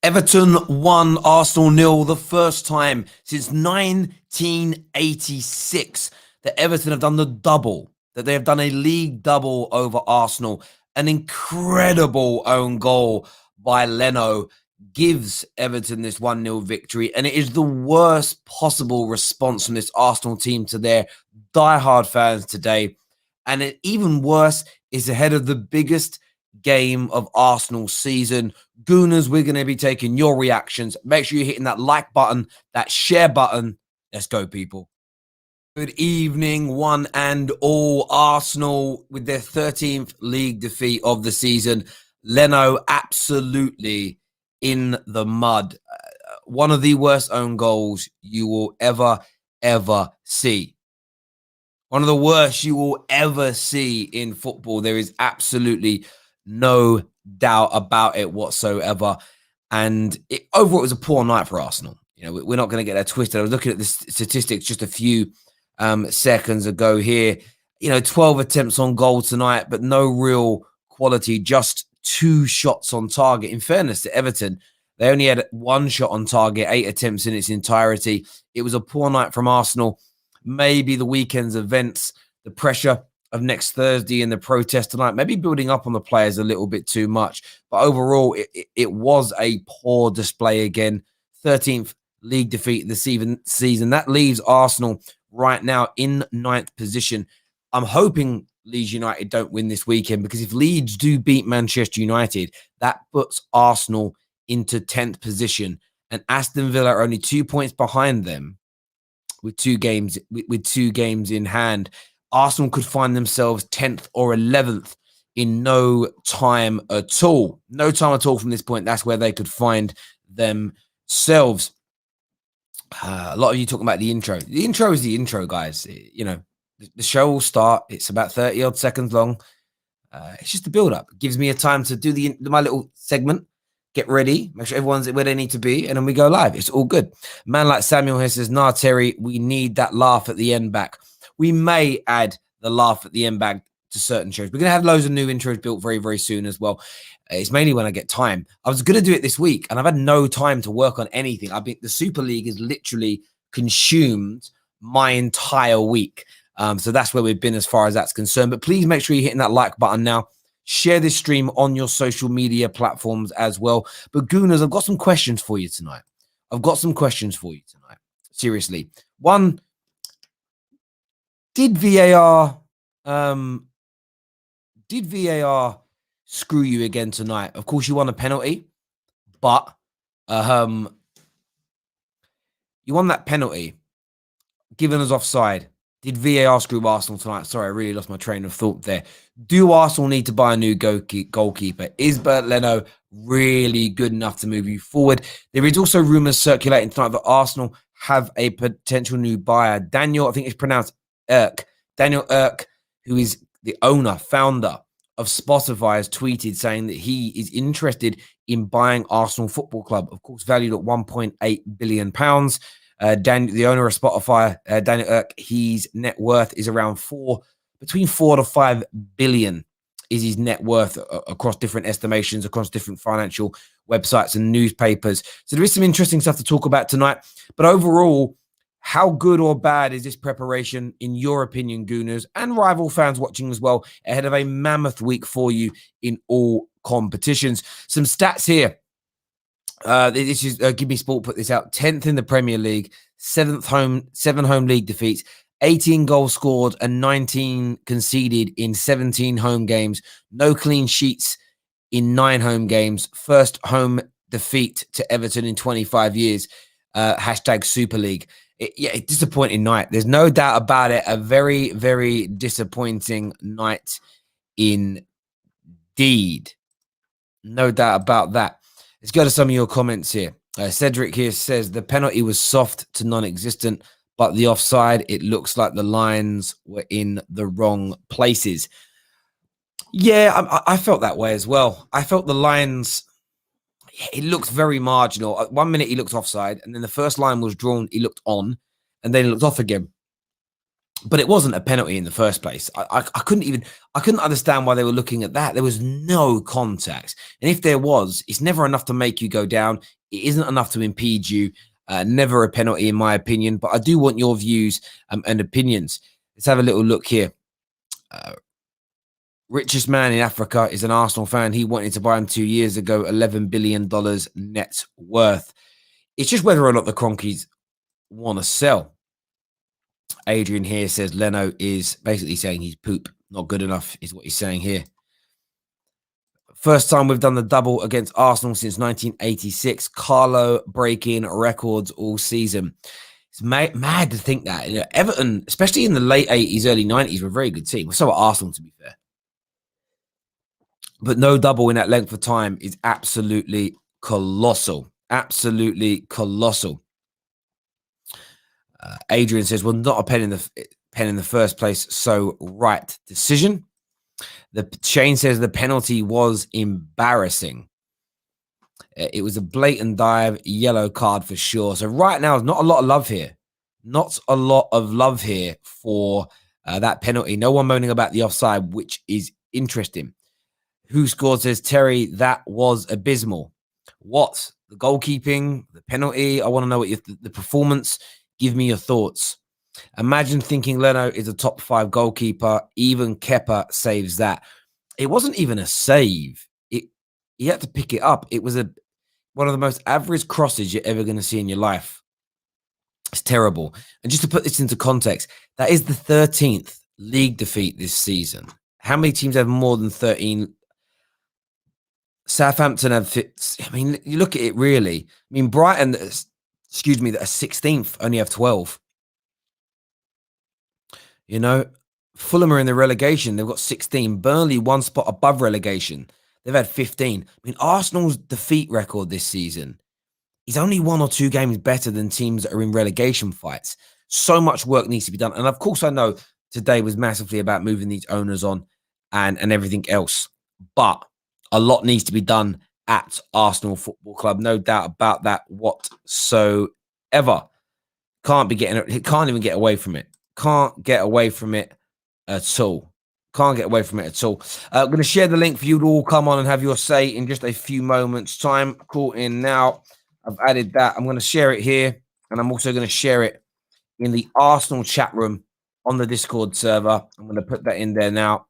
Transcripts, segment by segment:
Everton 1, Arsenal 0, the first time since 1986 that Everton have done the double, that they have done a league double over Arsenal. An incredible own goal by Leno gives Everton this 1-0 victory, and it is the worst possible response from this Arsenal team to their diehard fans today. And it even worse is ahead of the biggest game of Arsenal season. Gooners, we're going to be taking your reactions. Make sure you're hitting that like button, that share button. Let's go, people. Good evening, one and all. Arsenal with their 13th league defeat of the season. Leno absolutely in the mud. One of the worst own goals you will ever see. One of the worst you will ever see in football. There is absolutely no doubt about it whatsoever. And overall, it was a poor night for Arsenal. You know, we're not going to get that twisted. I was looking at the statistics just a few seconds ago here. You know, 12 attempts on goal tonight, but no real quality, just 2 shots on target. In fairness to Everton, they only had 1 shot on target, 8 attempts in its entirety. It was a poor night from Arsenal. Maybe the weekend's events, the pressure of next Thursday and the protest tonight, maybe building up on the players a little bit too much. But overall, it was a poor display again. 13th league defeat this season. That leaves Arsenal right now in 9th position. I'm hoping Leeds United don't win this weekend, because if Leeds do beat Manchester United, that puts Arsenal into 10th position. And Aston Villa are only 2 points behind them with 2 games in hand. Arsenal could find themselves 10th or 11th in no time at all. No time at all from this point. That's where they could find themselves. A lot of you talking about the intro. The intro is the intro, guys. You know, the show will start. It's about 30-odd seconds long. It's just a build-up. It gives me a time to do my little segment, get ready, make sure everyone's where they need to be, and then we go live. It's all good. Man like Samuel here says, nah, Terry, we need that laugh at the end back. We may add the laugh at the end back to certain shows. We're going to have loads of new intros built very soon as well. It's mainly when I get time. I was going to do it this week, and I've had no time to work on anything. I think the Super League has literally consumed my entire week. So that's where we've been as far as that's concerned. But please make sure you're hitting that like button now. Share this stream on your social media platforms as well. But Gooners, I've got some questions for you tonight. Seriously. One, did VAR screw you again tonight? Of course, you won a penalty, but you won that penalty, given us offside. Did VAR screw Arsenal tonight? Sorry, I really lost my train of thought there. Do Arsenal need to buy a new goalkeeper? Is Bernd Leno really good enough to move you forward? There is also rumours circulating tonight that Arsenal have a potential new buyer. Daniel, I think it's pronounced Irk. Daniel Irk, who is the founder of Spotify, has tweeted saying that he is interested in buying Arsenal Football Club, of course, valued at £1.8 billion. Daniel, the owner of Spotify, Daniel Irk, his net worth is around between 4 to 5 billion is his net worth across different estimations, across different financial websites and newspapers. So there is some interesting stuff to talk about tonight. But overall, how good or bad is this preparation, in your opinion, Gooners, and rival fans watching as well, ahead of a mammoth week for you in all competitions? Some stats here. This is Give Me Sport put this out. 10th in the Premier League, 7 home league defeats, 18 goals scored and 19 conceded in 17 home games. No clean sheets in 9 home games. First home defeat to Everton in 25 years. Hashtag Super League. A disappointing night. There's no doubt about it. A very disappointing night indeed. No doubt about that. Let's go to some of your comments here. Cedric here says the penalty was soft to non-existent, but the offside, it looks like the lines were in the wrong places. Yeah, I felt that way as well. I felt the lines, it looked very marginal. 1 minute he looked offside, and then the first line was drawn, he looked on, and then he looked off again. But it wasn't a penalty in the first place. I couldn't understand why they were looking at that. There was no contact. And if there was, it's never enough to make you go down. It isn't enough to impede you. Never a penalty, in my opinion. But I do want your views and opinions. Let's have a little look here. Richest man in Africa is an Arsenal fan. He wanted to buy him 2 years ago, $11 billion net worth. It's just whether or not the Kroenkes want to sell. Adrian here says Leno is basically saying he's poop. Not good enough is what he's saying here. First time we've done the double against Arsenal since 1986. Carlo breaking records all season. It's mad to think that. You know, Everton, especially in the late 80s, early 90s, were a very good team. So are Arsenal, to be fair. But no double in that length of time is absolutely colossal. Absolutely colossal. Adrian says, well, not a pen in the first place, so right decision. Shane says the penalty was embarrassing. It was a blatant dive, yellow card for sure. So right now, not a lot of love here. Not a lot of love here for that penalty. No one moaning about the offside, which is interesting. Who scored says, Terry, that was abysmal. What? The goalkeeping, the penalty? I want to know what the performance. Give me your thoughts. Imagine thinking Leno is a top 5 goalkeeper. Even Kepa saves that. It wasn't even a save. He had to pick it up. It was one of the most average crosses you're ever going to see in your life. It's terrible. And just to put this into context, that is the 13th league defeat this season. How many teams have more than 13? Southampton have, I mean, you look at it really. I mean, Brighton, that are 16th, only have 12. You know, Fulham are in the relegation. They've got 16. Burnley, 1 spot above relegation. They've had 15. I mean, Arsenal's defeat record this season is only 1 or 2 games better than teams that are in relegation fights. So much work needs to be done. And of course, I know today was massively about moving these owners on and everything else. But a lot needs to be done at Arsenal Football Club. No doubt about that whatsoever. Can't even get away from it. Can't get away from it at all. Can't get away from it at all. I'm going to share the link for you to all come on and have your say in just a few moments' time. Call in now. I've added that. I'm going to share it here. And I'm also going to share it in the Arsenal chat room on the Discord server. I'm going to put that in there now.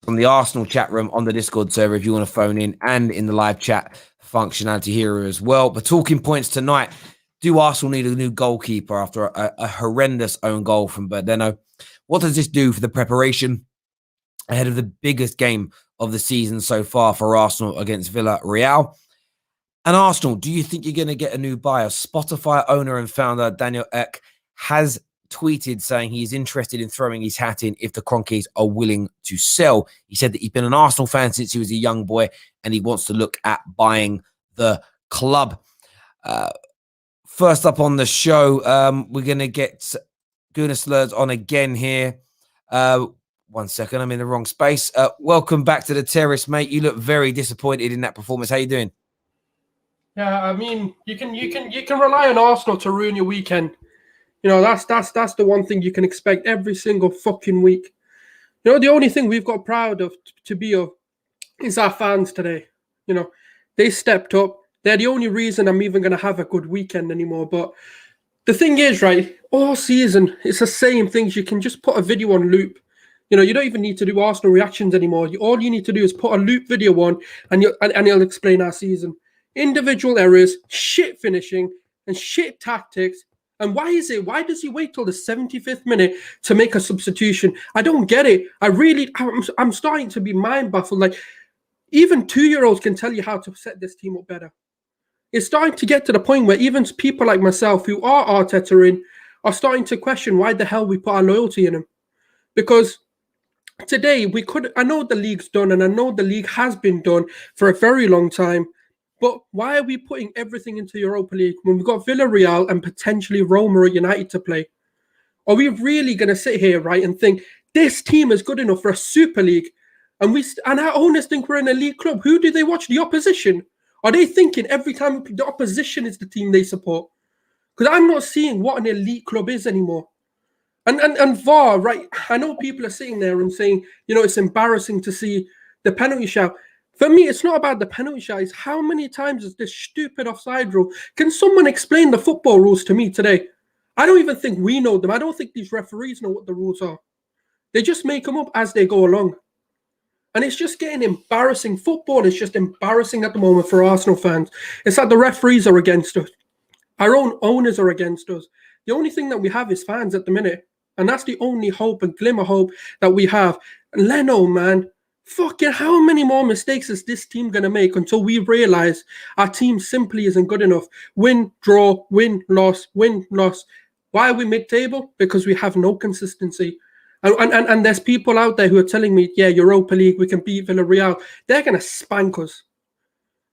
From the Arsenal chat room on the Discord server if you want to phone in, and in the live chat functionality here as well. But talking points tonight, do Arsenal need a new goalkeeper after a horrendous own goal from Leno? What does this do for the preparation ahead of the biggest game of the season so far for Arsenal against Villareal? And Arsenal, do you think you're going to get a new buyer? Spotify owner and founder Daniel Ek has tweeted saying he's interested in throwing his hat in if the Kroenkes are willing to sell. He said that he's been an Arsenal fan since he was a young boy and he wants to look at buying the club. First up on the show, we're going to get Gunaslurs on again here. 1 second, I'm in the wrong space. Welcome back to the terrace, mate. You look very disappointed in that performance. How you doing? Yeah, I mean, you can rely on Arsenal to ruin your weekend. You know, that's the one thing you can expect every single fucking week. You know, the only thing we've got proud of to be of is our fans today. You know, they stepped up. They're the only reason I'm even going to have a good weekend anymore. But the thing is, right, all season, it's the same things. You can just put a video on loop. You know, you don't even need to do Arsenal reactions anymore. All you need to do is put a loop video on and it'll explain our season. Individual errors, shit finishing, and shit tactics. And why does he wait till the 75th minute to make a substitution? I don't get it. I'm starting to be mind baffled. Like, even 2-year-olds can tell you how to set this team up better. It's starting to get to the point where even people like myself who are Arteta in are starting to question why the hell we put our loyalty in him. Because today I know the league's done and I know the league has been done for a very long time. But why are we putting everything into Europa League when we've got Villareal and potentially Roma or United to play? Are we really going to sit here, right, and think this team is good enough for a Super League? And our owners think we're in a league club. Who do they watch? The opposition? Are they thinking every time the opposition is the team they support? Because I'm not seeing what an elite club is anymore. And VAR, right? I know people are sitting there and saying, you know, it's embarrassing to see the penalty shout. For me, it's not about the penalty shout. It's how many times is this stupid offside rule? Can someone explain the football rules to me today? I don't even think we know them. I don't think these referees know what the rules are. They just make them up as they go along. And it's just getting embarrassing. Football is just embarrassing at the moment for Arsenal fans. It's like the referees are against us. Our own owners are against us. The only thing that we have is fans at the minute. And that's the only hope and glimmer hope that we have. And Leno, man, fucking how many more mistakes is this team going to make until we realize our team simply isn't good enough? Win, draw, win, loss, win, loss. Why are we mid-table? Because we have no consistency. And there's people out there who are telling me, yeah, Europa League, we can beat Villareal. They're going to spank us.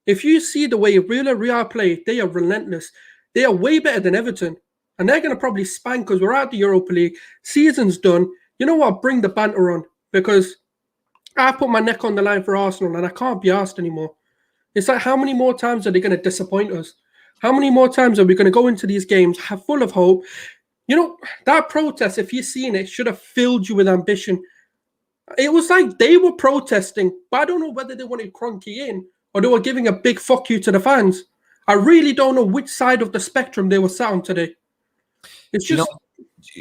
If you see the way Villareal play, they are relentless. They are way better than Everton. And they're going to probably spank us. We're out the Europa League. Season's done. You know what? Bring the banter on. Because I put my neck on the line for Arsenal and I can't be asked anymore. It's like, how many more times are they going to disappoint us? How many more times are we going to go into these games full of hope? You know, that protest, if you've seen it, should have filled you with ambition. It was like they were protesting, but I don't know whether they wanted Kroenke in or they were giving a big fuck you to the fans. I really don't know which side of the spectrum they were sat on today. It's just...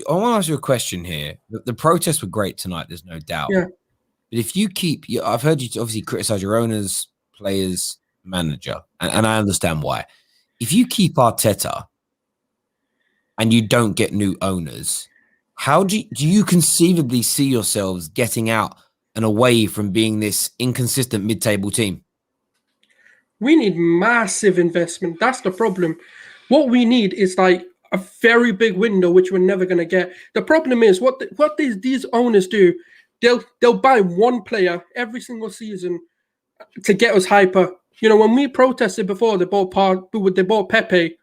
I want to ask you a question here. The protests were great tonight, there's no doubt. Yeah. But if you keep... I've heard you obviously criticize your owners, players, manager, and I understand why. If you keep Arteta and you don't get new owners, how do you conceivably see yourselves getting out and away from being this inconsistent mid-table team? We need massive investment. That's the problem. What we need is like a very big window, which we're never going to get. The problem is what these owners do. They'll buy one player every single season to get us hyper. You know, when we protested before, they bought Pepe,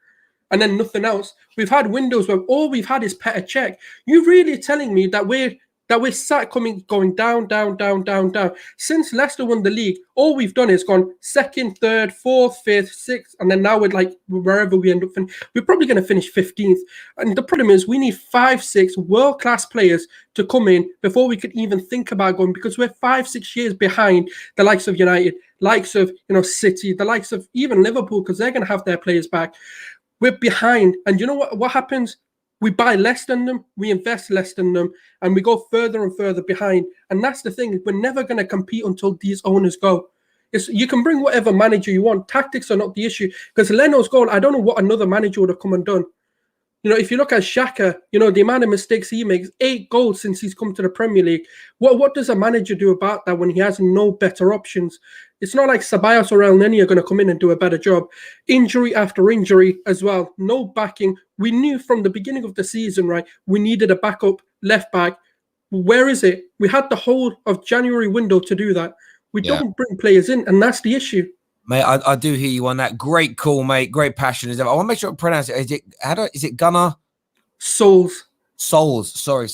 and then nothing else. We've had windows where all we've had is Petr Cech. You really telling me that we're going down, down, down, down, down. Since Leicester won the league, all we've done is gone second, third, fourth, fifth, sixth, and then now we're like wherever we end up. We're probably going to finish 15th. And the problem is we need 5-6 world-class players to come in before we could even think about going, because we're 5-6 years behind the likes of United, likes of City, the likes of even Liverpool, because they're going to have their players back. We're behind. And you know what happens? We buy less than them, we invest less than them, and we go further and further behind. And that's the thing. We're never going to compete until these owners go. You can bring whatever manager you want. Tactics are not the issue. Because Leno's goal, I don't know what another manager would have come and done. You know, if you look at Xhaka, the amount of mistakes he makes, 8 goals since he's come to the Premier League. What does a manager do about that when he has no better options? It's not like Ceballos or El Neni are going to come in and do a better job. Injury after injury as well. No backing. We knew from the beginning of the season, right, we needed a backup left back. Where is it? We had the whole of January window to do that. We don't bring players in, and that's the issue. Mate, I do hear you on that. Great call, mate. Great passion. I want to make sure I pronounce it. Is it Gunnar? Souls. Sorry.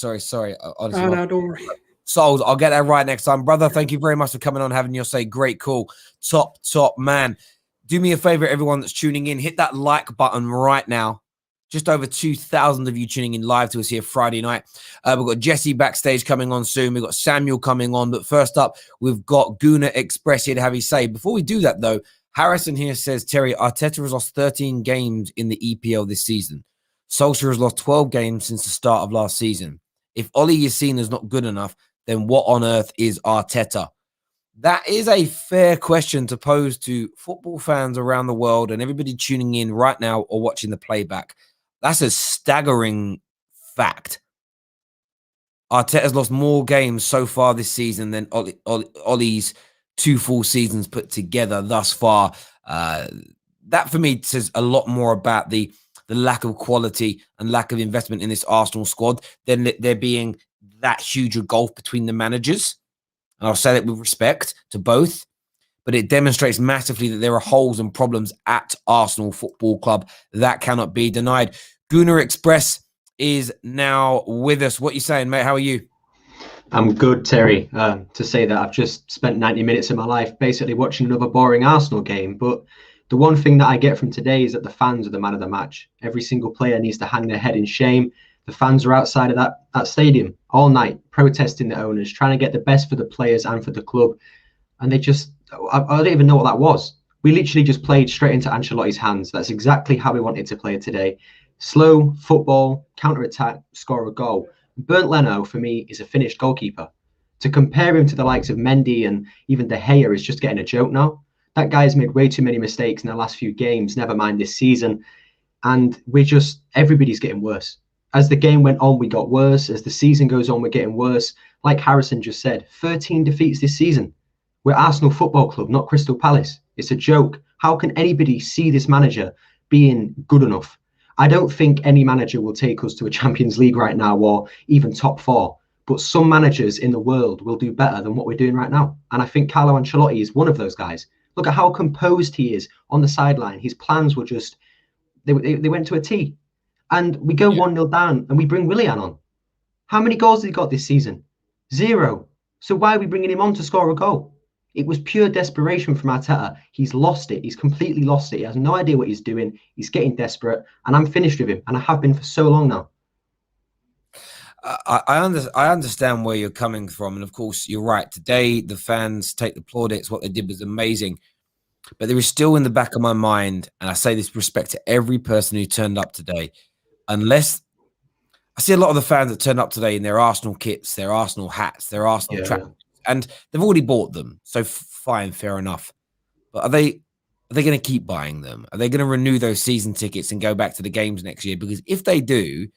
Honestly, No, don't worry. Souls. I'll get that right next time. Brother, thank you very much for coming on, having your say. Great call. Top man. Do me a favor, everyone that's tuning in. Hit that like button right now. Just over 2,000 of you tuning in live to us here Friday night. We've got Jesse backstage coming on soon. We've got Samuel coming on. But first up, we've got Guna Express here to have his say. Before we do that, though, Harrison here says, Terry, Arteta has lost 13 games in the EPL this season. Solskjaer has lost 12 games since the start of last season. If Ollie is seen as not good enough, then what on earth is Arteta? That is a fair question to pose to football fans around the world and everybody tuning in right now or watching the playback. That's a staggering fact. Arteta's lost more games so far this season than Ollie's 2 full seasons put together thus far. That, for me, says a lot more about the lack of quality and lack of investment in this Arsenal squad than there being that huge a gulf between the managers. And I'll say that with respect to both. But it demonstrates massively that there are holes and problems at Arsenal Football Club that cannot be denied. Guna Express is now with us. What are you saying, mate? How are you? I'm good, Terry. To say that I've just spent 90 minutes of my life basically watching another boring Arsenal game. But The one thing that I get from today is that the fans are the man of the match. Every single player needs to hang their head in shame. The fans are outside of that stadium all night, protesting the owners, trying to get the best for the players and for the club. And they just, I don't even know what that was. We literally just played straight into Ancelotti's hands. That's exactly how we wanted to play today. Slow football, counter-attack, score a goal. Bernd Leno, for me, is a finished goalkeeper. To compare him to the likes of Mendy and even De Gea is just getting a joke now. That guy's made way too many mistakes in the last few games, never mind this season. And everybody's getting worse. As the game went on, we got worse. As the season goes on, we're getting worse. Like Harrison just said, 13 defeats this season. We're Arsenal Football Club, not Crystal Palace. It's a joke. How can anybody see this manager being good enough? I don't think any manager will take us to a Champions League right now or even top 4. But some managers in the world will do better than what we're doing right now. And I think Carlo Ancelotti is one of those guys. Look at how composed he is on the sideline. His plans were just, they went to a T. And we go 1-0 down and we bring Willian on. How many goals has he got this season? 0. So why are we bringing him on to score a goal? It was pure desperation from Arteta. He's lost it. He's completely lost it. He has no idea what he's doing. He's getting desperate. And I'm finished with him. And I have been for so long now. I understand where you're coming from. And of course, you're right. Today, the fans take the plaudits. What they did was amazing. But there is still in the back of my mind, and I say this with respect to every person who turned up today, unless I see a lot of the fans that turned up today in their Arsenal kits, their Arsenal hats, their Arsenal track, and they've already bought them. So fine, fair enough. But are they going to keep buying them? Are they going to renew those season tickets and go back to the games next year? Because if they do,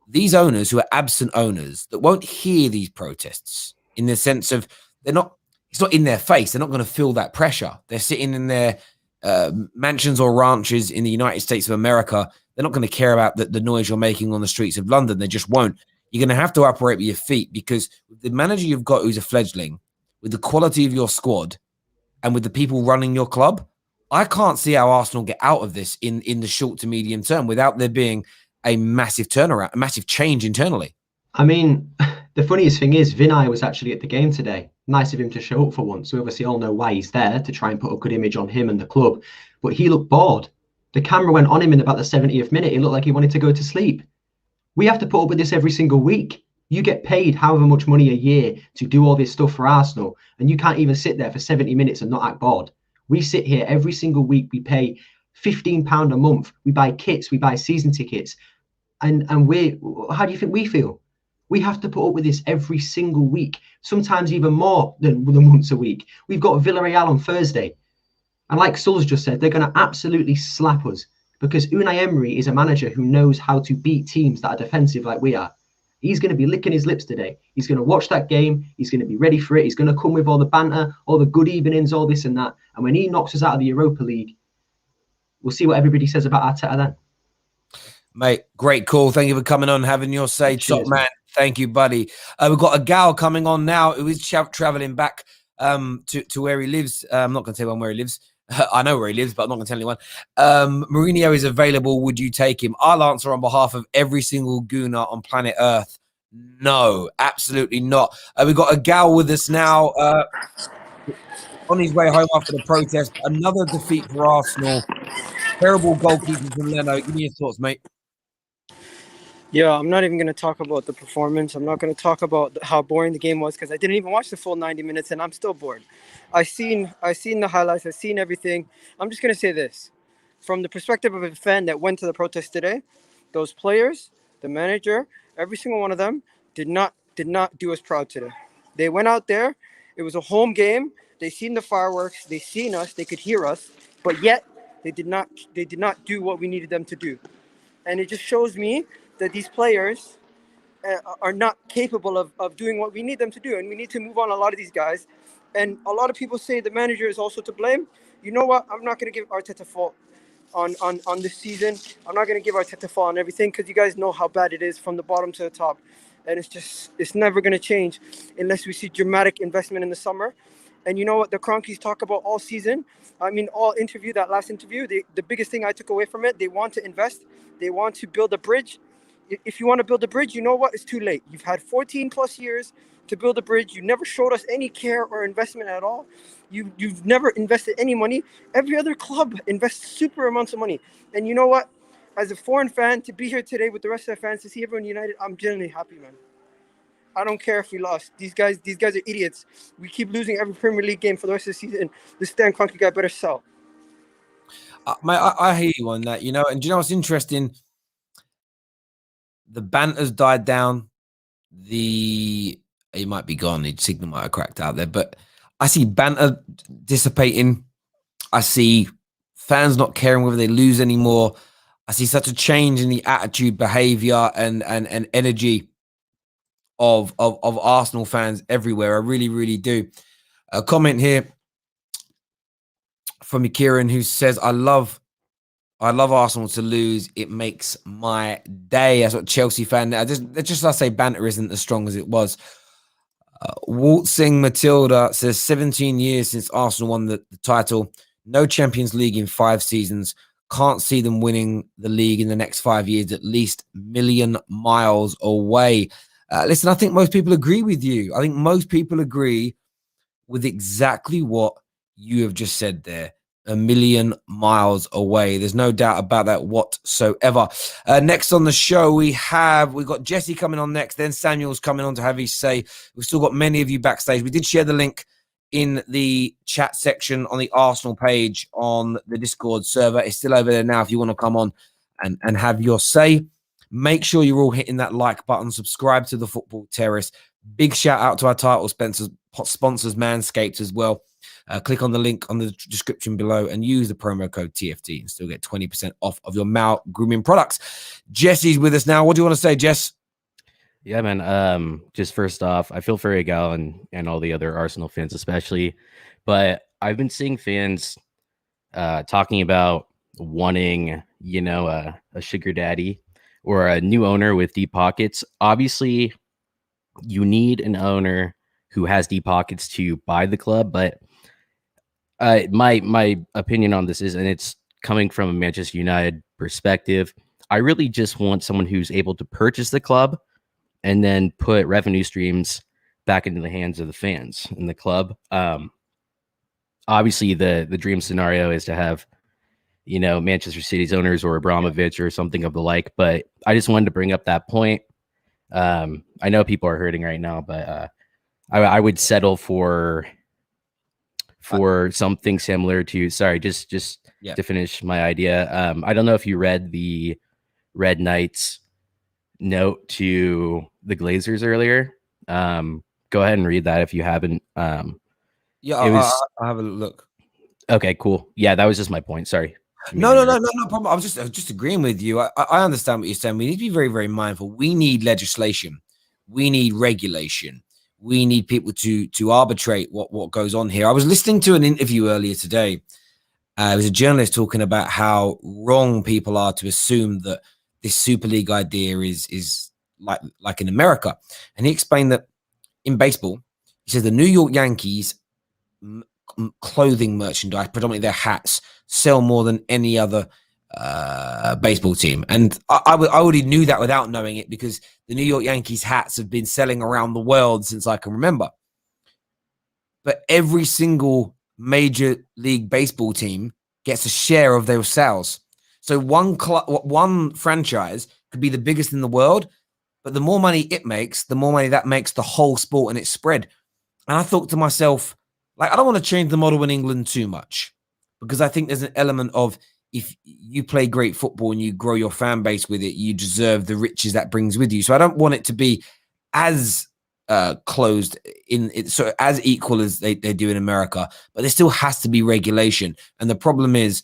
these owners who are absent owners that won't hear these protests in the sense of it's not in their face. They're not going to feel that pressure. They're sitting in their mansions or ranches in the United States of America. They're not going to care about the noise you're making on the streets of London. They just won't. You're going to have to operate with your feet because with the manager you've got who's a fledgling, with the quality of your squad and with the people running your club, I can't see how Arsenal get out of this in the short to medium term without there being a massive turnaround, a massive change internally. I mean, the funniest thing is Vinay was actually at the game today. Nice of him to show up for once. We obviously all know why he's there, to try and put a good image on him and the club. But he looked bored. The camera went on him in about the 70th minute. He looked like he wanted to go to sleep. We have to put up with this every single week. You get paid however much money a year to do all this stuff for Arsenal, and you can't even sit there for 70 minutes and not act bored. We sit here every single week. We pay £15 a month. We buy kits. We buy season tickets. And how do you think we feel? We have to put up with this every single week, sometimes even more than once a week. We've got Villareal on Thursday. And like Sul's just said, they're going to absolutely slap us because Unai Emery is a manager who knows how to beat teams that are defensive like we are. He's going to be licking his lips today. He's going to watch that game. He's going to be ready for it. He's going to come with all the banter, all the good evenings, all this and that. And when he knocks us out of the Europa League, we'll see what everybody says about Arteta then. Mate, great call. Thank you for coming on, having your say. Cheers, top man. Thank you, buddy. We've got Egal coming on now who is traveling back to where he lives. I'm not going to tell anyone where he lives. I know where he lives, but I'm not going to tell anyone. Mourinho is available. Would you take him? I'll answer on behalf of every single gooner on planet Earth. No, absolutely not. We've got Egal with us now. On his way home after the protest. Another defeat for Arsenal. Terrible goalkeeping from Leno. Give me your thoughts, mate. Yeah, I'm not even going to talk about the performance. I'm not going to talk about how boring the game was because I didn't even watch the full 90 minutes and I'm still bored. I seen the highlights. I've seen everything. I'm just going to say this. From the perspective of a fan that went to the protest today, those players, the manager, every single one of them did not do us proud today. They went out there. It was a home game. They seen the fireworks. They seen us. They could hear us. But yet they did not do what we needed them to do. And it just shows me that these players are not capable of doing what we need them to do. And we need to move on a lot of these guys. And a lot of people say the manager is also to blame. You know what? I'm not going to give Arteta fault on this season. I'm not going to give Arteta fault on everything because you guys know how bad it is from the bottom to the top. And it's never going to change unless we see dramatic investment in the summer. And you know what the Kroenkes talk about all season? I mean, that last interview, the biggest thing I took away from it, they want to invest. They want to build a bridge. If you want to build a bridge, you know what? It's too late. You've had 14 plus years to build a bridge. You never showed us any care or investment at all. You've never invested any money. Every other club invests super amounts of money. And you know what? As a foreign fan, to be here today with the rest of the fans, to see everyone united, I'm genuinely happy, man. I don't care if we lost. These guys are idiots. We keep losing every Premier League game for the rest of the season. This Stan Kroenke guy better sell. Mate, I hear you on that, you know. And do you know what's interesting? The banter's died down. He might be gone. The signal might have cracked out there. But I see banter dissipating. I see fans not caring whether they lose anymore. I see such a change in the attitude, behavior, and energy of Arsenal fans everywhere. I really, really do. A comment here from Kieran who says, I love Arsenal to lose. It makes my day. That's what Chelsea fan. I say banter isn't as strong as it was. Waltzing Matilda says 17 years since Arsenal won the title. No Champions League in 5 seasons. Can't see them winning the league in the next 5 years, at least a million miles away. Listen, I think most people agree with you. I think most people agree with exactly what you have just said there. A million miles away. There's no doubt about that whatsoever. Next on the show, we've got Jesse coming on next. Then Samuel's coming on to have his say. We've still got many of you backstage. We did share the link in the chat section on the Arsenal page on the Discord server. It's still over there now if you want to come on and have your say. Make sure you're all hitting that like button. Subscribe to the Football Terrace. Big shout out to our title sponsors Manscaped as well. Click on the link on the description below and use the promo code TFT and still get 20% off of your male grooming products. Jesse's with us now. What do you want to say, Jess? Yeah, man. Just first off, I feel for Egal and all the other Arsenal fans especially, but I've been seeing fans talking about wanting, a sugar daddy or a new owner with deep pockets. Obviously, you need an owner who has deep pockets to buy the club, but my opinion on this is, and it's coming from a Manchester United perspective, I really just want someone who's able to purchase the club and then put revenue streams back into the hands of the fans in the club. Obviously, the dream scenario is to have, Manchester City's owners or Abramovich or something of the like. But I just wanted to bring up that point. I know people are hurting right now, but I would settle for something similar to. Sorry, just to finish my idea. I don't know if you read the Red Knights note to the Glazers earlier. Go ahead and read that if you haven't. I'll have a look. Okay, cool. Yeah, that was just my point. Sorry. No problem. I was just agreeing with you. I understand what you're saying. We need to be very, very mindful. We need legislation. We need regulation. We need people to arbitrate what goes on here. I was listening to an interview earlier today. It was a journalist talking about how wrong people are to assume that this Super League idea is like in America. And he explained that in baseball, he says the New York Yankees clothing merchandise, predominantly their hats, sell more than any other baseball team. And I already knew that without knowing it, because the New York Yankees hats have been selling around the world since I can remember. But every single Major League Baseball team gets a share of their sales. So one franchise could be the biggest in the world, but the more money it makes, the more money that makes the whole sport and its spread. And I thought to myself, I don't want to change the model in England too much, because I think there's an element of, if you play great football and you grow your fan base with it, you deserve the riches that brings with you. So I don't want it to be as closed in it, so as equal as they do in America, but there still has to be regulation. And the problem is,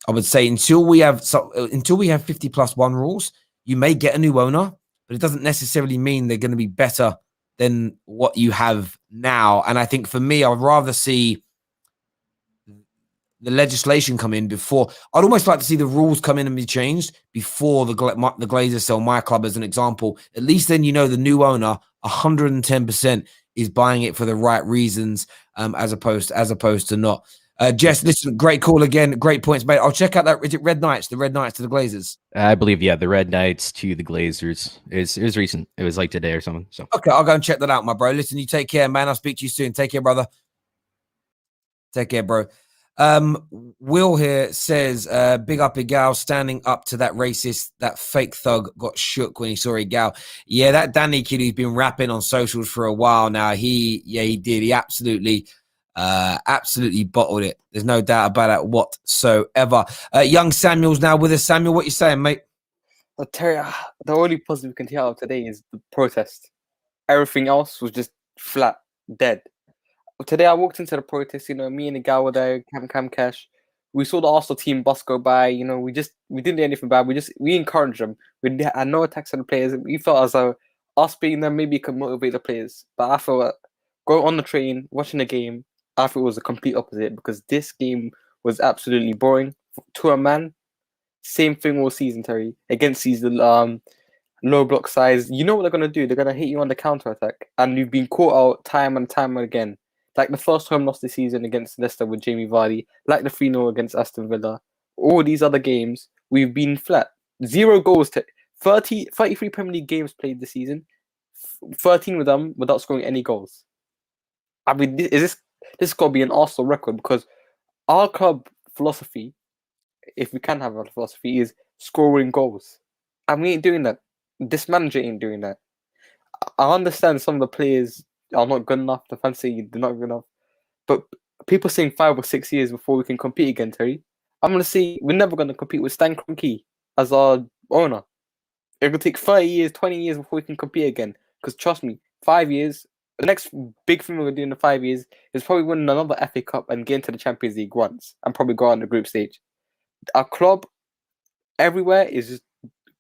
I would say until we have 50+1 rules, you may get a new owner, but it doesn't necessarily mean they're going to be better than what you have now. And I think for me, I would rather see the legislation come in before. I'd almost like to see the rules come in and be changed before the Glazers sell my club, as an example. At least then, the new owner 110% is buying it for the right reasons, as opposed to not. Jess, listen, great call again. Great points made. I'll check out that. Is it Red Knights? The Red Knights to the Glazers. I believe, yeah, the Red Knights to the Glazers. It was recent. It was like today or something. So Okay, I'll go and check that out, my bro. Listen, you take care, man. I'll speak to you soon. Take care, brother. Take care, bro. Will here says, big up Egal, standing up to that racist, that fake thug got shook when he saw Egal. Yeah, that Danny kid who's been rapping on socials for a while now. He did. He absolutely bottled it. There's no doubt about it whatsoever. Young Samuel's now with us. Samuel, what you saying, mate? Terry, the only positive we can take out of today is the protest. Everything else was just flat, dead. Today I walked into the protest, me and the guy were there, Cam Cash. We saw the Arsenal team bus go by, we didn't do anything bad. We encouraged them. We had no attacks on the players. We felt as though us being there maybe could motivate the players. But I felt going on the train, watching the game, I thought it was the complete opposite because this game was absolutely boring to a man. Same thing all season, Terry. Against these low block size. You know what they're going to do? They're going to hit you on the counter-attack. And you've been caught out time and time again. Like the first home loss this season against Leicester with Jamie Vardy. Like the 3-0 against Aston Villa. All these other games, we've been flat. 0 goals. 33 Premier League games played this season. 13 with them without scoring any goals. I mean, this got to be an Arsenal record because our club philosophy, if we can have a philosophy, is scoring goals. And we ain't doing that. This manager ain't doing that. I understand some of the players are not good enough. The fans say they're not good enough. But people saying 5 or 6 years before we can compete again, Terry. I'm going to say we're never going to compete with Stan Kroenke as our owner. It will take 30 years, 20 years before we can compete again. Because trust me, 5 years, the next big thing we're going to do in the 5 years is probably win another FA Cup and get into the Champions League once and probably go on the group stage. Our club everywhere is just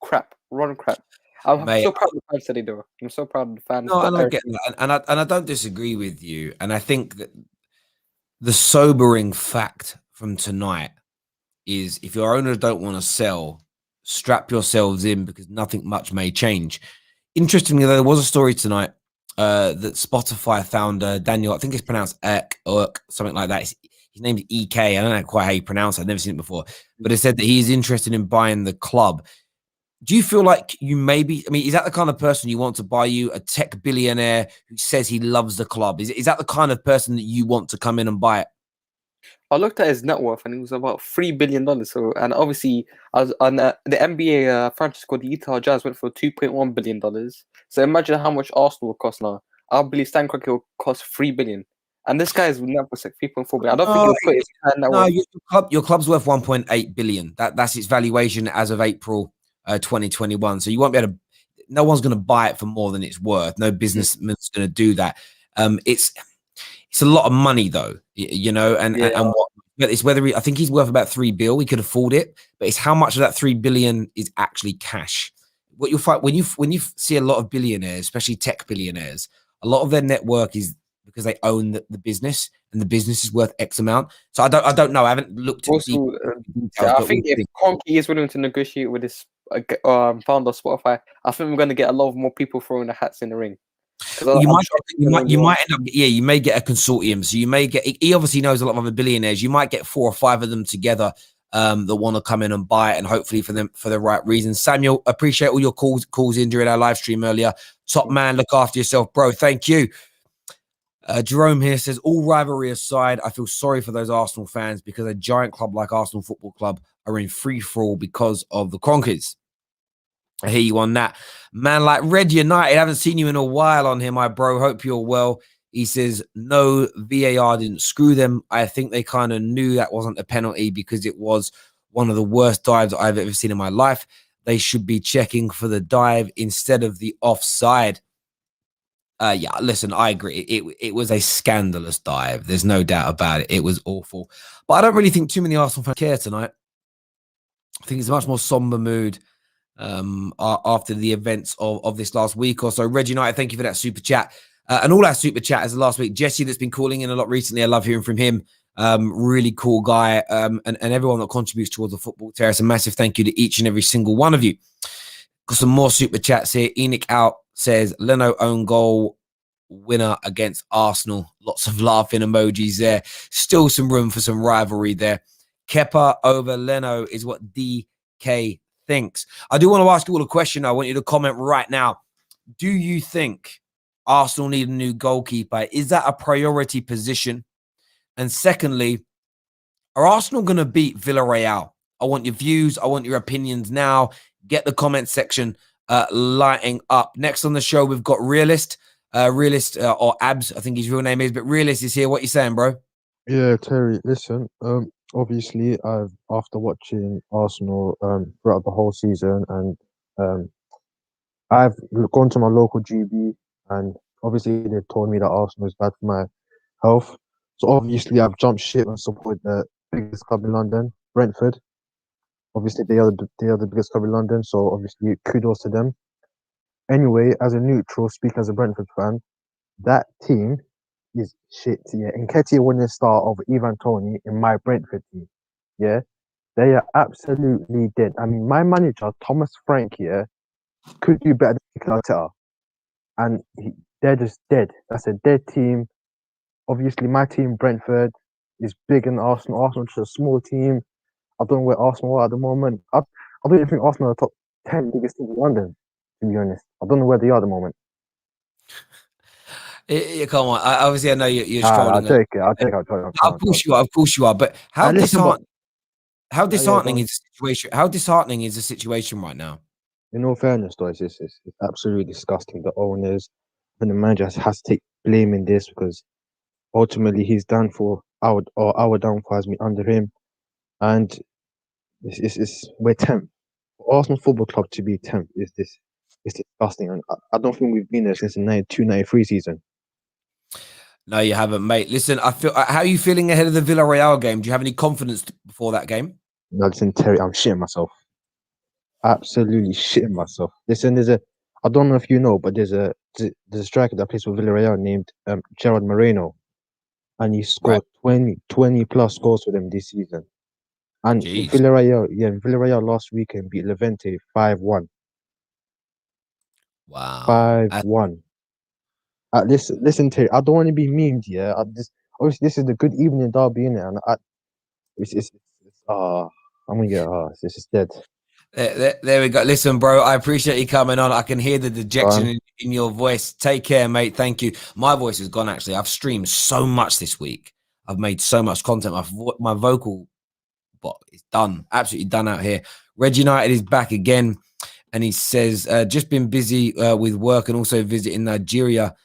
crap, rotten crap. I'm so proud of the fans today, though. I'm so proud of the fans. No, and I get that, and I don't disagree with you. And I think that the sobering fact from tonight is if your owners don't want to sell, strap yourselves in because nothing much may change. Interestingly, there was a story tonight that Spotify founder Daniel, I think it's pronounced Erk, something like that. His name is EK. I don't know quite how you pronounce it. I've never seen it before. But it said that he's interested in buying the club. Do you feel like you maybe, is that the kind of person you want to buy you, a tech billionaire who says he loves the club? Is that the kind of person that you want to come in and buy it? I looked at his net worth and it was about $3 billion. So, and obviously, the NBA franchise called the Utah Jazz went for $2.1 billion. So imagine how much Arsenal will cost now. I believe Stan Kroenke will cost $3 billion. And this guy's net worth like $3.4 billion. I don't think he'll put his net worth. Your club's worth $1.8 billion. That's its valuation as of April 2021. So you won't be able to, no one's going to buy it for more than it's worth. No businessman's going to do that. It's a lot of money though, and what it's whether I think he's worth about $3 billion. We could afford it, but it's how much of that $3 billion is actually cash. What you'll find when you see a lot of billionaires, especially tech billionaires, a lot of their net worth is because they own the business, and the business is worth X amount. So I don't know. I haven't looked at also, I think if Kroenke is willing to negotiate with this founder of Spotify, I think we're going to get a lot of more people throwing their hats in the ring. You might end up, you may get a consortium. So you may get, he obviously knows a lot of other billionaires. You might get 4 or 5 of them together that want to come in and buy it, and hopefully for the right reasons. Samuel, appreciate all your calls in during our live stream earlier. Top man, look after yourself, bro. Thank you. Jerome here says, all rivalry aside, I feel sorry for those Arsenal fans because a giant club like Arsenal Football Club are in free for all because of the Kroenkes. I hear you on that. Man like Red United, haven't seen you in a while on here, my bro. Hope you're well. He says, no, VAR didn't screw them. I think they kind of knew that wasn't a penalty because it was one of the worst dives I've ever seen in my life. They should be checking for the dive instead of the offside. Listen, I agree. It was a scandalous dive. There's no doubt about it. It was awful. But I don't really think too many Arsenal fans care tonight. I think it's a much more somber mood after the events of this last week or so. Red United, thank you for that super chat. And all our super chat as last week. Jesse, that's been calling in a lot recently. I love hearing from him. Really cool guy. And everyone that contributes towards the football terrace. A massive thank you to each and every single one of you. Got some more super chats here. Enoch out says, Leno own goal winner against Arsenal. Lots of laughing emojis there. Still some room for some rivalry there. Kepa over Leno is what DK thinks. I do want to ask you all a question. I want you to comment right now. Do you think Arsenal need a new goalkeeper? Is that a priority position? And secondly, are Arsenal going to beat Villareal? I want your views. I want your opinions now. Get the comment section lighting up. Next on the show, we've got Realist. Or Abs, I think his real name is. But Realist is here. What you saying, bro? Yeah, Terry, listen, obviously after watching Arsenal throughout the whole season, and I've gone to my local GB, and obviously they told me that Arsenal is bad for my health. So obviously I've jumped ship and supported the biggest club in London, Brentford. Obviously they are the biggest club in London, so obviously kudos to them. Anyway, as a neutral, speaking as a Brentford fan, that team is shit. Yeah, Nketiah won the start of Ivan Toney in my Brentford team. Yeah, they are absolutely dead. I mean, my manager Thomas Frank here could do better than Mikel Arteta, and they're just dead. That's a dead team. Obviously, my team Brentford is bigger than Arsenal. Arsenal is a small team. I don't know where Arsenal are at the moment. I don't even think Arsenal are the top 10 biggest teams in London. To be honest, I don't know where they are at the moment. Come on. Obviously, I know you're I'll strolling. take it. I'll take it. Of course you are. Of course you are. But how disheartening is the situation? How disheartening is the situation right now? In all fairness, though, it's absolutely disgusting. The owners and the manager has to take blame in this, because ultimately he's done for our downfall has been under him, and we're 10th. Arsenal Football Club to be 10th is disgusting, and I don't think we've been there since the 92-93 season. No, you haven't, mate. Listen, I feel. How are you feeling ahead of the Villareal game? Do you have any confidence before that game? No, listen, Terry, I'm shitting myself. Absolutely shitting myself. Listen, I don't know if you know, but there's a striker that plays for Villareal named Gerard Moreno, and he scored 20 plus goals for them this season. And Jeez. Villareal last weekend beat Levante 5-1. Wow. 5-1. Listen, Terry, I don't want to be memed, yeah. Obviously this is the good evening derby, innit? And I'm gonna get it's just dead. There we go. Listen, bro, I appreciate you coming on. I can hear the dejection in your voice. Take care, mate. Thank you. My voice is gone, actually. I've streamed so much this week. I've made so much content. My vocal bot is done. Absolutely done out here. Red United is back again. And he says, just been busy with work and also visiting Nigeria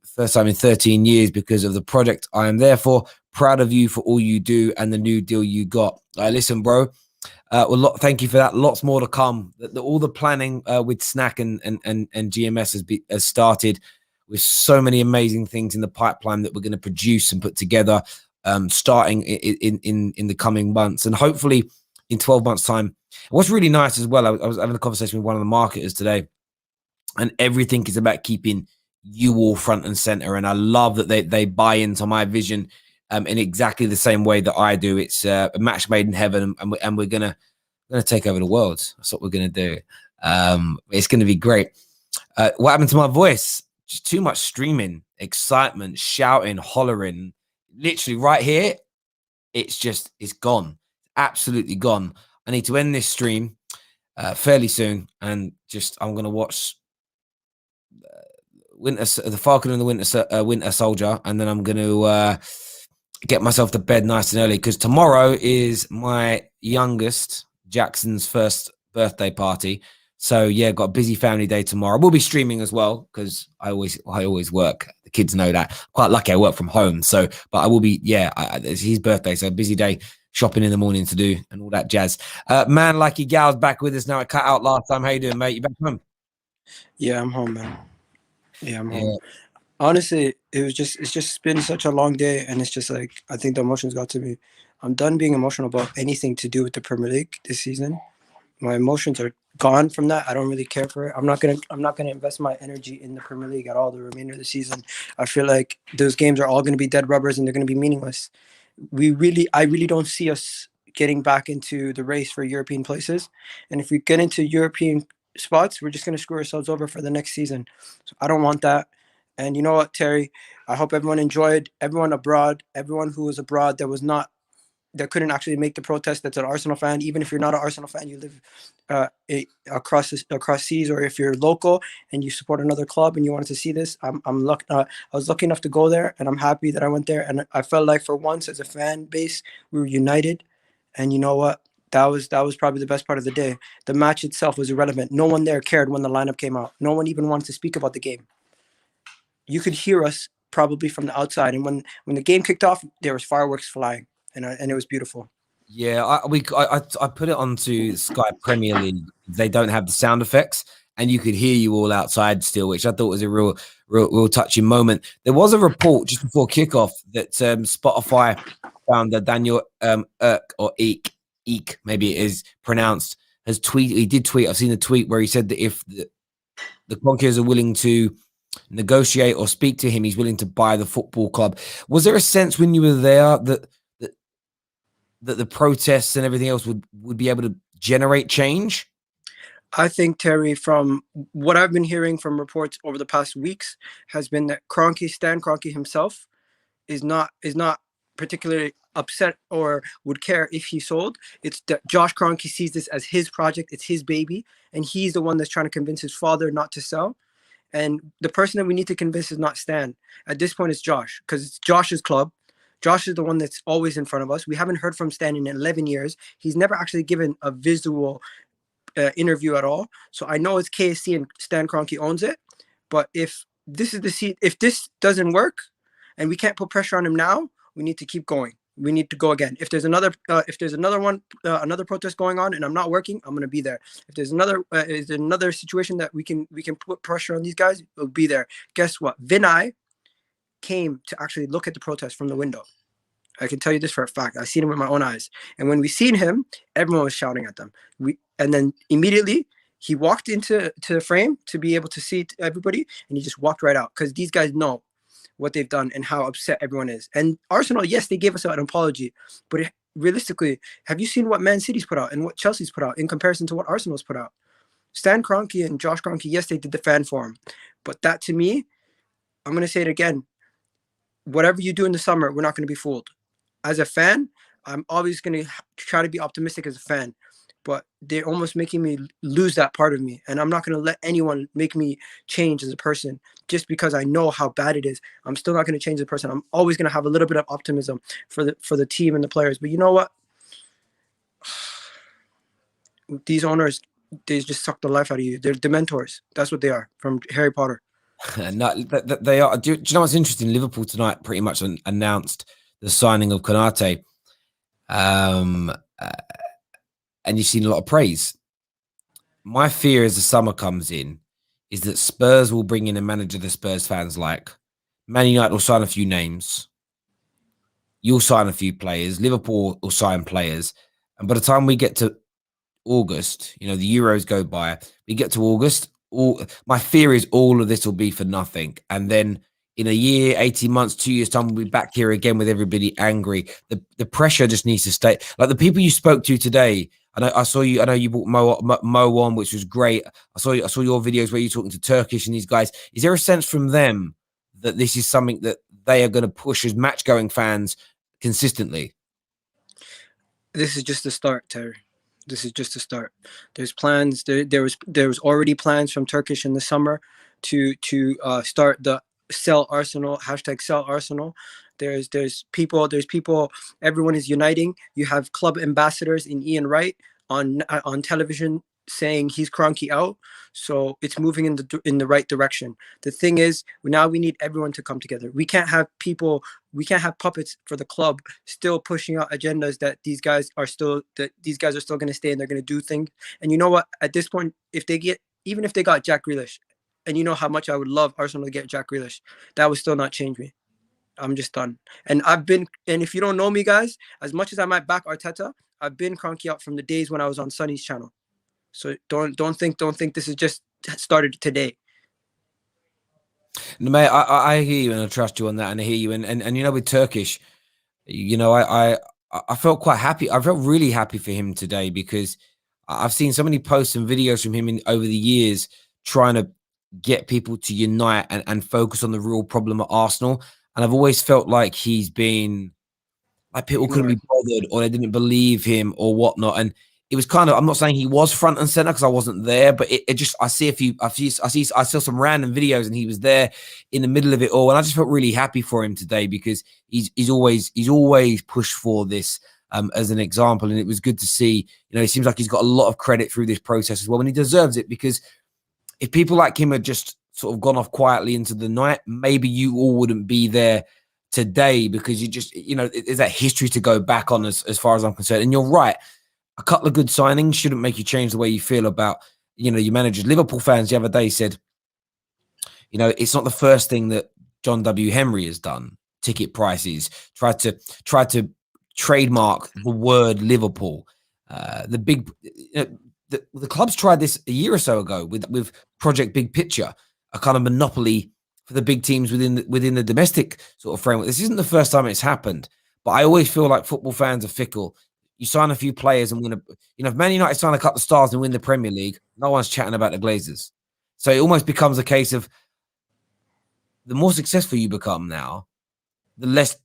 first time in 13 years because of the project I am therefore proud of you for all you do and the new deal you got. Listen, bro. Thank you for that. Lots more to come. All the planning with Snack and GMS has started, with so many amazing things in the pipeline that we're going to produce and put together, starting in the coming months, and hopefully in 12 months' time. What's really nice as well, I was having a conversation with one of the marketers today, and everything is about keeping you all front and center. And I love that they buy into my vision in exactly the same way that I do. It's a match made in heaven, and we're gonna take over the world. That's what we're gonna do. It's gonna be great. What happened to my voice? Just too much streaming, excitement, shouting, hollering. Literally right here, it's gone, absolutely gone. I need to end this stream fairly soon, and I'm gonna watch the Falcon and the Winter Soldier, and then I'm gonna get myself to bed nice and early, because tomorrow is my youngest Jackson's first birthday party. So yeah, got a busy family day tomorrow. We'll be streaming as well, because I always work. The kids know that. Quite lucky I work from home. So, but I will be. Yeah, it's his birthday, so a busy day. Shopping in the morning to do and all that jazz. Man like Egal's back with us now. I cut out last time. How you doing, mate? You back home? Yeah, I'm home, man. Yeah, I'm home. Honestly, it's just been such a long day, and it's just like, I think the emotions got to me. I'm done being emotional about anything to do with the Premier League this season. My emotions are gone from that. I don't really care for it. I'm not gonna invest my energy in the Premier League at all the remainder of the season. I feel like those games are all gonna be dead rubbers, and they're gonna be meaningless. I really don't see us getting back into the race for European places. And if we get into European spots, we're just gonna screw ourselves over for the next season. So I don't want that. And you know what, Terry? I hope everyone enjoyed. Everyone abroad, everyone who was abroad that couldn't actually make the protest, that's an Arsenal fan. Even if you're not an Arsenal fan, you live across seas, or if you're local and you support another club and you wanted to see this, I was lucky enough to go there, and I'm happy that I went there. And I felt like for once, as a fan base, we were united. And you know what? That was probably the best part of the day. The match itself was irrelevant. No one there cared when the lineup came out. No one even wanted to speak about the game. You could hear us probably from the outside, and when the game kicked off, there was fireworks flying, and it was beautiful. Yeah, I put it onto Sky Premier League. They don't have the sound effects, and you could hear you all outside still, which I thought was a real touching moment. There was a report just before kickoff that Spotify found that Daniel Eek, maybe it is pronounced, has tweeted. He did tweet. I've seen a tweet where he said that if the Kroenkes are willing to negotiate or speak to him, he's willing to buy the football club. Was there a sense when you were there that the protests and everything else would be able to generate change? I think, Terry, from what I've been hearing from reports over the past weeks, has been that Stan Kroenke himself is not particularly upset or would care if he sold. It's that Josh Kroenke sees this as his project, it's his baby, and he's the one that's trying to convince his father not to sell. And the person that we need to convince is not Stan. At this point, it's Josh, because it's Josh's club. Josh is the one that's always in front of us. We haven't heard from Stan in 11 years. He's never actually given a visual interview at all. So I know it's KSC and Stan Kroenke owns it. But if this doesn't work and we can't put pressure on him now, we need to keep going. We need to go again. If there's another protest going on and I'm not working, I'm gonna be there. If there's another situation that we can put pressure on these guys, we'll be there. Guess what? Vinay came to actually look at the protest from the window. I can tell you this for a fact. I've seen him with my own eyes. And when we seen him, everyone was shouting at them. And then immediately he walked into the frame to be able to see everybody, and he just walked right out, because these guys know what they've done and how upset everyone is. And Arsenal, yes, they gave us an apology, but realistically, have you seen what Man City's put out and what Chelsea's put out in comparison to what Arsenal's put out? Stan Kroenke and Josh Kroenke, yes, they did the fan forum, but that, to me, I'm going to say it again, whatever you do in the summer, we're not going to be fooled. As a fan, I'm always going to try to be optimistic as a fan, but they're almost making me lose that part of me. And I'm not going to let anyone make me change as a person just because I know how bad it is. I'm still not going to change the person. I'm always going to have a little bit of optimism for the team and the players. But you know what? These owners, they just suck the life out of you. They're dementors. That's what they are, from Harry Potter. No, they are. Do you know what's interesting? Liverpool tonight pretty much announced the signing of Konate. And you've seen a lot of praise. My fear as the summer comes in is that Spurs will bring in a manager the Spurs fans like. Man United will sign a few names. You'll sign a few players. Liverpool will sign players. And by the time we get to August, the Euros go by, we get to August, my fear is all of this will be for nothing. And then in a year, 18 months, 2 years time, we'll be back here again with everybody angry. The pressure just needs to stay. Like the people you spoke to today, I saw you. I know you brought Mo on, which was great. I saw your videos where you're talking to Turkish and these guys. Is there a sense from them that this is something that they are going to push as match-going fans consistently? This is just the start, Terry. This is just the start. There's plans. There was already plans from Turkish in the summer to start the Sell Arsenal # Sell Arsenal. There's people. Everyone is uniting. You have club ambassadors in Ian Wright on television saying he's Kroenke out. So it's moving in the right direction. The thing is, now we need everyone to come together. We can't have puppets for the club still pushing out agendas that these guys are still going to stay and they're going to do things. And you know what? At this point, even if they got Jack Grealish, and you know how much I would love Arsenal to get Jack Grealish, that would still not change me. I'm just done. And if you don't know me, guys, as much as I might back Arteta, I've been Kroenke out from the days when I was on Sonny's channel. So don't think this is just started today. No, mate, I hear you and I trust you on that, and I hear you. And with Turkish, I felt quite happy. I felt really happy for him today because I've seen so many posts and videos from him over the years trying to get people to unite and focus on the real problem at Arsenal. And I've always felt like he's been like people couldn't be bothered or they didn't believe him or whatnot. And it was kind of, I'm not saying he was front and center because I wasn't there, but it just, I saw some random videos and he was there in the middle of it all. And I just felt really happy for him today because he's always pushed for this as an example. And it was good to see, it seems like he's got a lot of credit through this process as well. And he deserves it because if people like him had just sort of gone off quietly into the night, maybe you all wouldn't be there today because you just, there's that history to go back on as far as I'm concerned. And you're right. A couple of good signings shouldn't make you change the way you feel about, your managers. Liverpool fans the other day said, it's not the first thing that John W. Henry has done. Ticket prices, tried to trademark the word Liverpool. The clubs tried this a year or so ago with Project Big Picture, a kind of monopoly for the big teams within the domestic sort of framework. This isn't the first time it's happened, but I always feel like football fans are fickle. You sign a few players and win if Man United sign a couple of stars and win the Premier League, no one's chatting about the Glazers. So it almost becomes a case of the more successful you become now, the less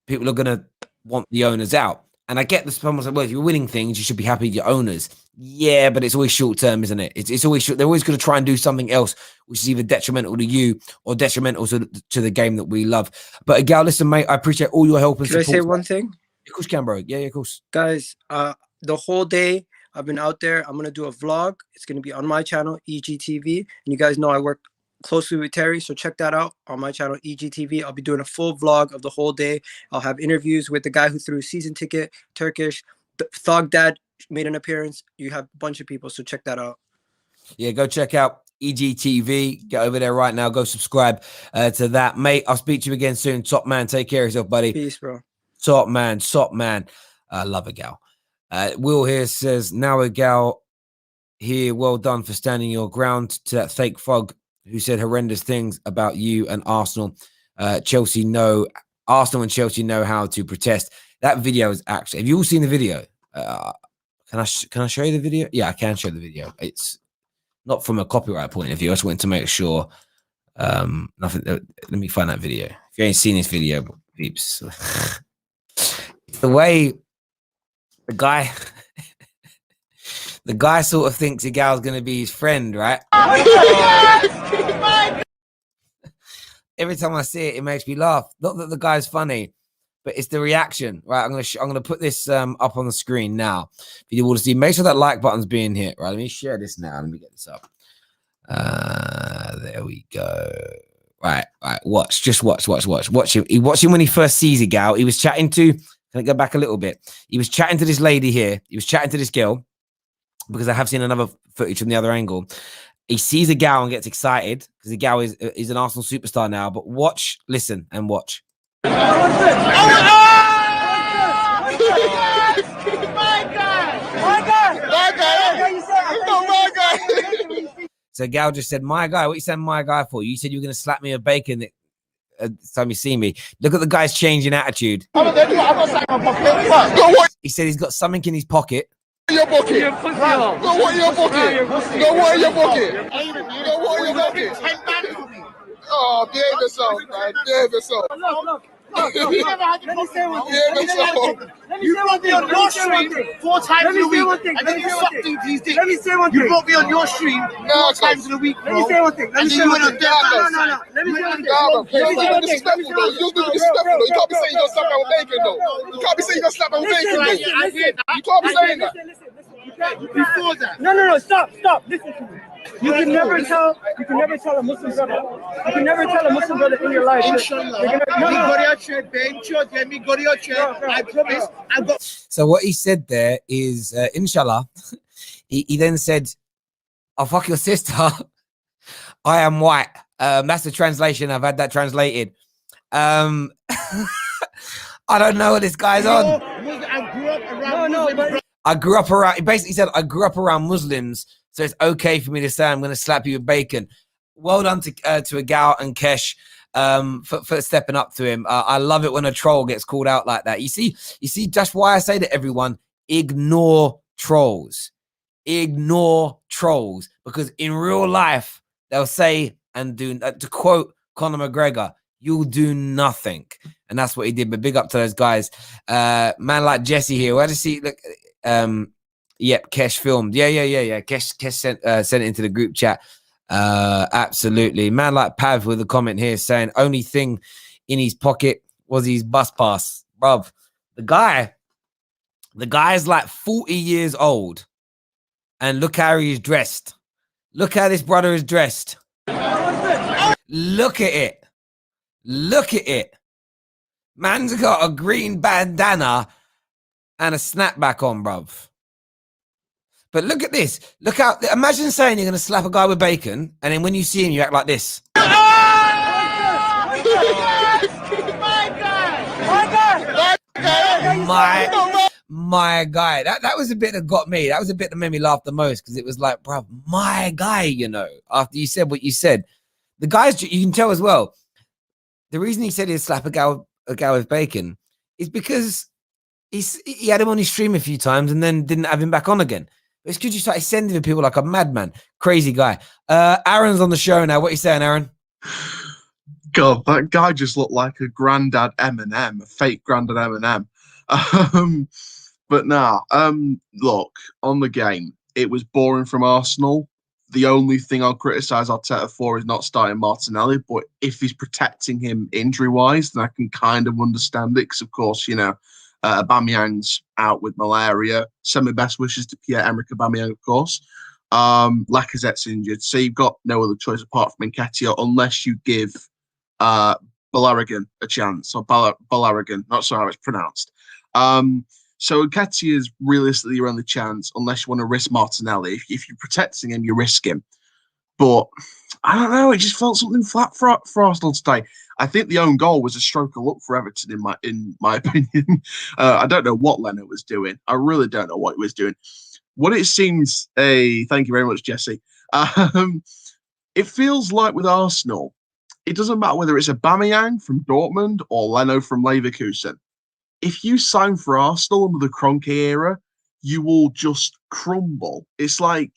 people are going to want the owners out. And I get this. Someone said, well, if you're winning things, you should be happy with your owners. Yeah, but it's always short term, isn't it? It's always short. They're always going to try and do something else, which is either detrimental to you or detrimental to the game that we love. But Egal, listen, mate, I appreciate all your help and support. Can I say one thing? Of course, can, bro. Yeah, of course. Guys, the whole day I've been out there. I'm going to do a vlog. It's going to be on my channel, EGTV. And you guys know I work closely with Terry, so check that out on my channel, EGTV. I'll be doing a full vlog of the whole day. I'll have interviews with the guy who threw a season ticket, Turkish. Thog Dad made an appearance. You have a bunch of people, so check that out. Yeah, go check out EGTV. Get over there right now. Go subscribe to that. Mate, I'll speak to you again soon. Top man, take care of yourself, buddy. Peace, bro. Top man. I love Egal. Will here says, now Egal here, well done for standing your ground to that fake fog who said horrendous things about you and Arsenal. Arsenal and Chelsea know how to protest. That video is actually, have you all seen the video? Can I show you the video? Yeah, I can show the video. It's not from a copyright point of view. I just wanted to make sure. Let me find that video. If you ain't seen this video, peeps. The way the guy sort of thinks Egal's going to be his friend, right? Every time I see it, it makes me laugh. Not that the guy's funny, but it's the reaction, right? I'm gonna put this up on the screen now for you all to see. Make sure that like button's being hit, right? Let me share this now. Let me get this up. There we go. Right. Watch. Just watch. Watch him when he first sees Egal. He was chatting to. Can I go back a little bit? He was chatting to this lady here. He was chatting to this girl because I have seen another footage from the other angle. He sees Egal and gets excited because Egal is an Arsenal superstar now. But watch, listen, and watch. So Egal just said, my guy. What you saying my guy for? You said you were going to slap me with bacon time you see me. Look at the guy's changing attitude. He said he's got something in his pocket. Your pocket. Your what in your pocket? Your what in your pocket? Your what in your pocket? Oh, behave yourself, man. Behave yourself. Let me say one thing. You brought me on your stream 4 times in a week, and then you sucked into these dicks. Let me say one thing. You brought me on your stream 4 times in a week, bro. Let me say one thing. Let me say one thing. No. Let me say one thing. You're disrespectful, though. You can't be saying you're gonna slap out with bacon, though. You can't be saying you're gonna slap out with bacon, though. You can't be saying that. Before that. No. Stop. Listen to me. You can never tell a Muslim brother. You can never tell a Muslim brother in your life. I promise. So what he said there is, inshallah. He then said, "I'll fuck your sister. I am white." That's the translation. I've had that translated. I don't know what this guy's on. I grew up around. He basically said, "I grew up around Muslims, so it's okay for me to say I'm going to slap you with bacon." Well done to Egal and Kesh for stepping up to him. I love it when a troll gets called out like that. You see, that's why I say to everyone, ignore trolls. Ignore trolls, because in real life they'll say and do, to quote Conor McGregor, you'll do nothing. And that's what he did. But big up to those guys. Man like Jesse here. Where does he look? Yep, Kesh filmed. Yeah. Kesh sent it into the group chat. Absolutely. Man like Pav with a comment here saying only thing in his pocket was his bus pass. Bruv, the guy is like 40 years old. And look how he's dressed. Look how this brother is dressed. Look at it. Look at it. Man's got a green bandana and a snapback on, bruv. But look at this. Look how, imagine saying you're going to slap a guy with bacon, and then when you see him, you act like this. My guy. That was a bit that got me. That was a bit that made me laugh the most, because it was like, bruv, my guy, you know, after you said what you said. The guys, you can tell as well, the reason he said he'd slap a guy with bacon is because he had him on his stream a few times and then didn't have him back on again. It's because you started sending people like a madman. Crazy guy. Aaron's on the show now. What are you saying, Aaron? God, that guy just looked like a granddad M&M, a fake granddad M&M. But nah, look, on the game, it was boring from Arsenal. The only thing I'll criticise Arteta for is not starting Martinelli, but if he's protecting him injury-wise, then I can kind of understand it, because, of course, you know, Aubameyang's out with malaria. Send my best wishes to Pierre-Emerick Aubameyang, of course. Lacazette's injured, so you've got no other choice apart from Nketiah, unless you give Villareal a chance, or Villareal, not sure how it's pronounced. So Nketiah is realistically your only chance, unless you want to risk Martinelli. If you're protecting him, you risk him. But I don't know, it just felt something flat for Arsenal today. I think the own goal was a stroke of luck for Everton, in my opinion. I don't know what Leno was doing. I really don't know what he was doing. What it seems, thank you very much, Jesse. It feels like with Arsenal, it doesn't matter whether it's Aubameyang from Dortmund or Leno from Leverkusen. If you sign for Arsenal under the Kroenke era, you will just crumble. It's like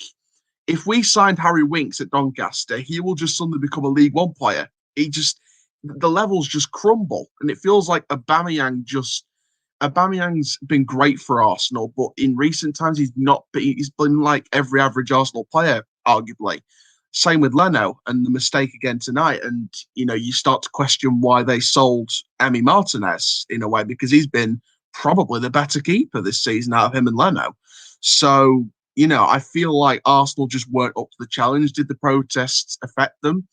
if we signed Harry Winks at Doncaster, he will just suddenly become a League One player. The levels just crumble. And it feels like Aubameyang's been great for Arsenal, but in recent times, he's been like every average Arsenal player, arguably. Same with Leno and the mistake again tonight. And, you know, you start to question why they sold Emi Martinez in a way, because he's been probably the better keeper this season out of him and Leno. So, you know, I feel like Arsenal just weren't up to the challenge. Did the protests affect them?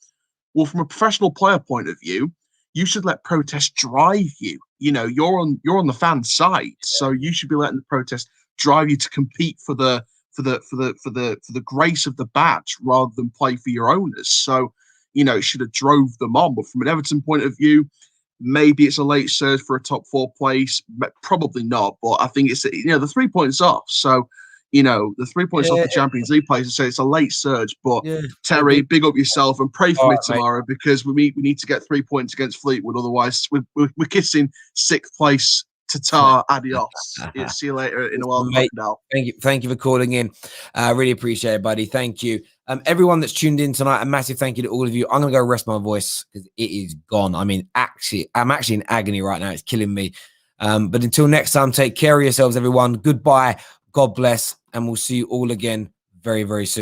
Well, from a professional player point of view, you should let protests drive you. You know, you're on the fan side, so you should be letting the protest drive you to compete for the grace of the badge rather than play for your owners. So, you know, it should have drove them on. But from an Everton point of view, maybe it's a late surge for a top 4 place, but probably not. But I think it's, you know, the 3 points off. So, you know, the 3 points off the Champions League place, so it's a late surge. But Terry, big up yourself and pray for me tomorrow, because we need to get 3 points against Fleetwood. Otherwise, we're kissing 6th place. Tatar, adios. See you later in a while, crocodile. Thank you for calling in. I really appreciate it, buddy. Thank you. Everyone that's tuned in tonight, a massive thank you to all of you. I'm gonna go rest my voice because it is gone. I mean, I'm actually in agony right now. It's killing me. But until next time, take care of yourselves, everyone. Goodbye. God bless, and we'll see you all again very, very soon.